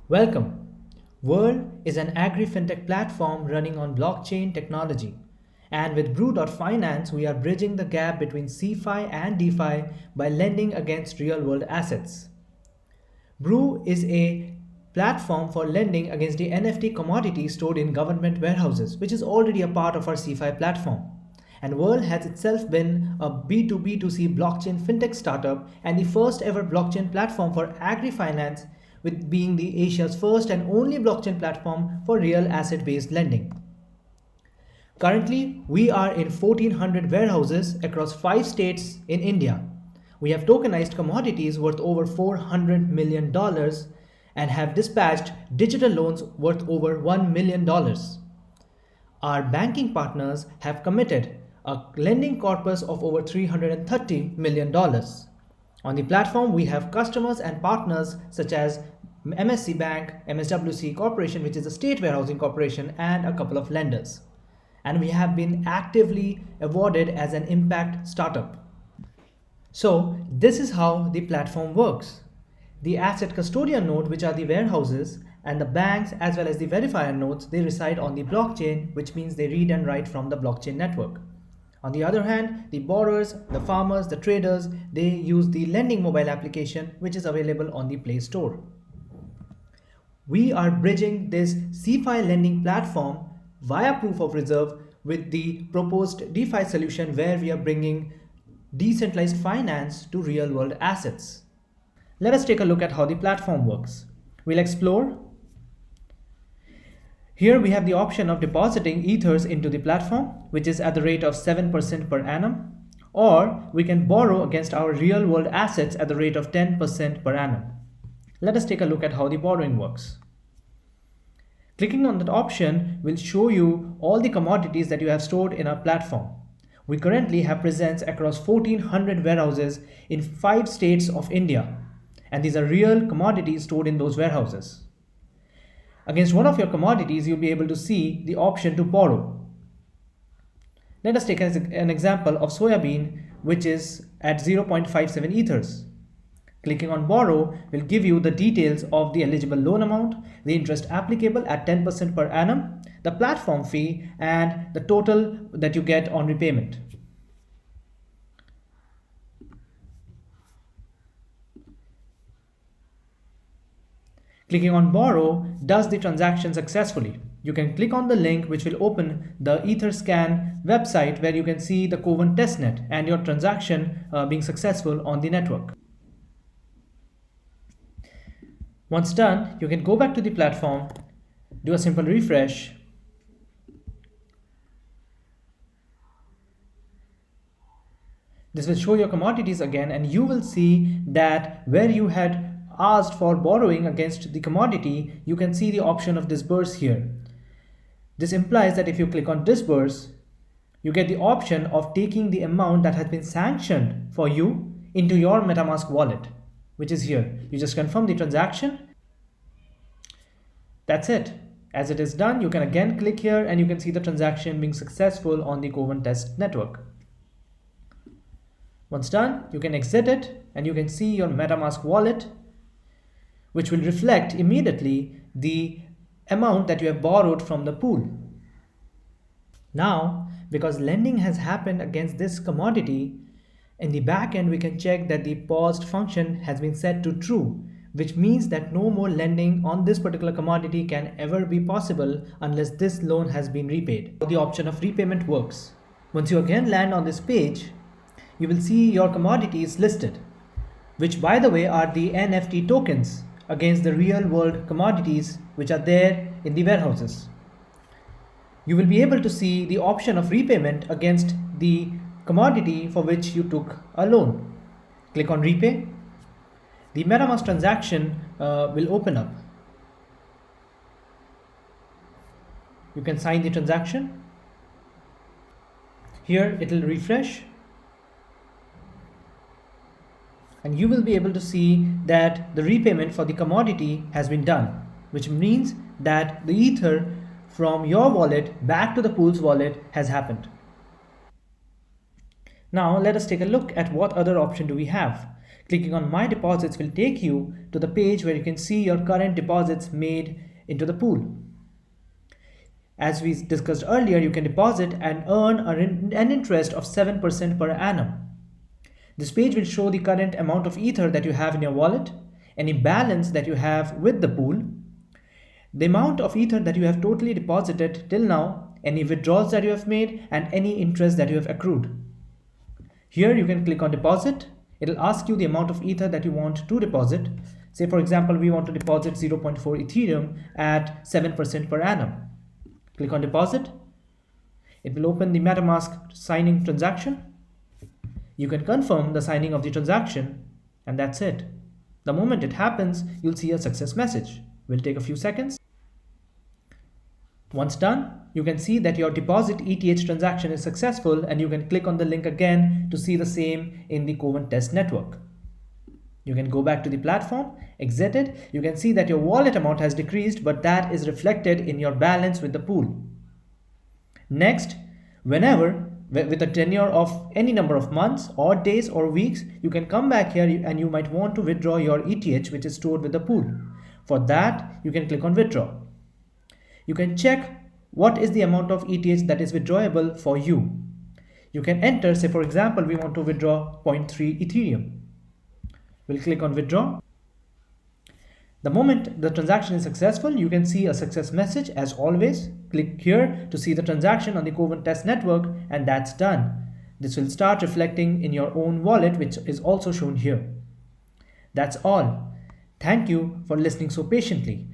Welcome. Whirl is an agri-fintech platform running on blockchain technology. And with Brú Finance, we are bridging the gap between CeFi and DeFi by lending against real-world assets. Brú is a platform for lending against the NFT commodities stored in government warehouses, which is already a part of our CeFi platform. And Whirl has itself been a B2B2C blockchain fintech startup and the first ever blockchain platform for agri-finance, with being the Asia's first and only blockchain platform for real asset-based lending. Currently, we are in 1,400 warehouses across 5 states in India. We have tokenized commodities worth over $400 million and have dispatched digital loans worth over $1 million. Our banking partners have committed a lending corpus of over $330 million. On the platform, we have customers and partners such as MSC Bank, MSWC Corporation, which is a state warehousing corporation, and a couple of lenders. And we have been actively awarded as an impact startup. So this is how the platform works. The asset custodian node, which are the warehouses, and the banks as well as the verifier nodes, they reside on the blockchain, which means they read and write from the blockchain network. On the other hand, the borrowers, the farmers, the traders, they use the lending mobile application, which is available on the Play Store. We are bridging this CeFi lending platform via proof of reserve with the proposed DeFi solution, where we are bringing decentralized finance to real-world assets. Let us take a look at how the platform works. We'll explore. Here we have the option of depositing ethers into the platform, which is at the rate of 7% per annum, or we can borrow against our real-world assets at the rate of 10% per annum. Let us take a look at how the borrowing works. Clicking on that option will show you all the commodities that you have stored in our platform. We currently have presence across 1,400 warehouses in 5 states of India, and these are real commodities stored in those warehouses. Against one of your commodities, you'll be able to see the option to borrow. Let us take an example of soybean, which is at 0.57 ethers. Clicking on borrow will give you the details of the eligible loan amount, the interest applicable at 10% per annum, the platform fee, and the total that you get on repayment. Clicking on borrow does the transaction successfully. You can click on the link which will open the Etherscan website, where you can see the Kovan testnet and your transaction being successful on the network. Once done, you can go back to the platform, do a simple refresh, this will show your commodities again, and you will see that where you had asked for borrowing against the commodity, you can see the option of disburse here. This implies that if you click on disburse, you get the option of taking the amount that has been sanctioned for you into your MetaMask wallet, which is here. You just confirm the transaction. That's it. As it is done, you can again click here and you can see the transaction being successful on the Kovan test network. Once done, you can exit it and you can see your MetaMask wallet, which will reflect immediately the amount that you have borrowed from the pool. Now, because lending has happened against this commodity, in the back end we can check that the paused function has been set to true, which means that no more lending on this particular commodity can ever be possible unless this loan has been repaid. The option of repayment works. Once you again land on this page, you will see your commodities listed, which by the way are the NFT tokens against the real world commodities which are there in the warehouses. You will be able to see the option of repayment against the commodity for which you took a loan. Click on repay. The MetaMask transaction will open up. You can sign the transaction. Here it will refresh. And you will be able to see that the repayment for the commodity has been done, which means that the ether from your wallet back to the pool's wallet has happened. Now let us take a look at what other option do we have. Clicking on My Deposits will take you to the page where you can see your current deposits made into the pool. As we discussed earlier, you can deposit and earn an interest of 7% per annum. This page will show the current amount of Ether that you have in your wallet, any balance that you have with the pool, the amount of Ether that you have totally deposited till now, any withdrawals that you have made, and any interest that you have accrued. Here you can click on deposit. It will ask you the amount of Ether that you want to deposit. Say for example, we want to deposit 0.4 Ethereum at 7% per annum. Click on deposit. It will open the MetaMask signing transaction. You can confirm the signing of the transaction, and that's it. The moment it happens, you'll see a success message. Will take a few seconds. Once done, you can see that your deposit ETH transaction is successful, and you can click on the link again to see the same in the Coven test network. You can go back to the platform, exit it. You can see that your wallet amount has decreased, but that is reflected in your balance with the pool. Next, whenever, with a tenure of any number of months or days or weeks, you can come back here and you might want to withdraw your ETH which is stored with the pool. For that, you can click on withdraw. You can check what is the amount of ETH that is withdrawable for you. You can enter, say for example, we want to withdraw 0.3 Ethereum. We'll click on withdraw. The moment the transaction is successful, you can see a success message as always. Click here to see the transaction on the Coven test network, and that's done. This will start reflecting in your own wallet, which is also shown here. That's all. Thank you for listening so patiently.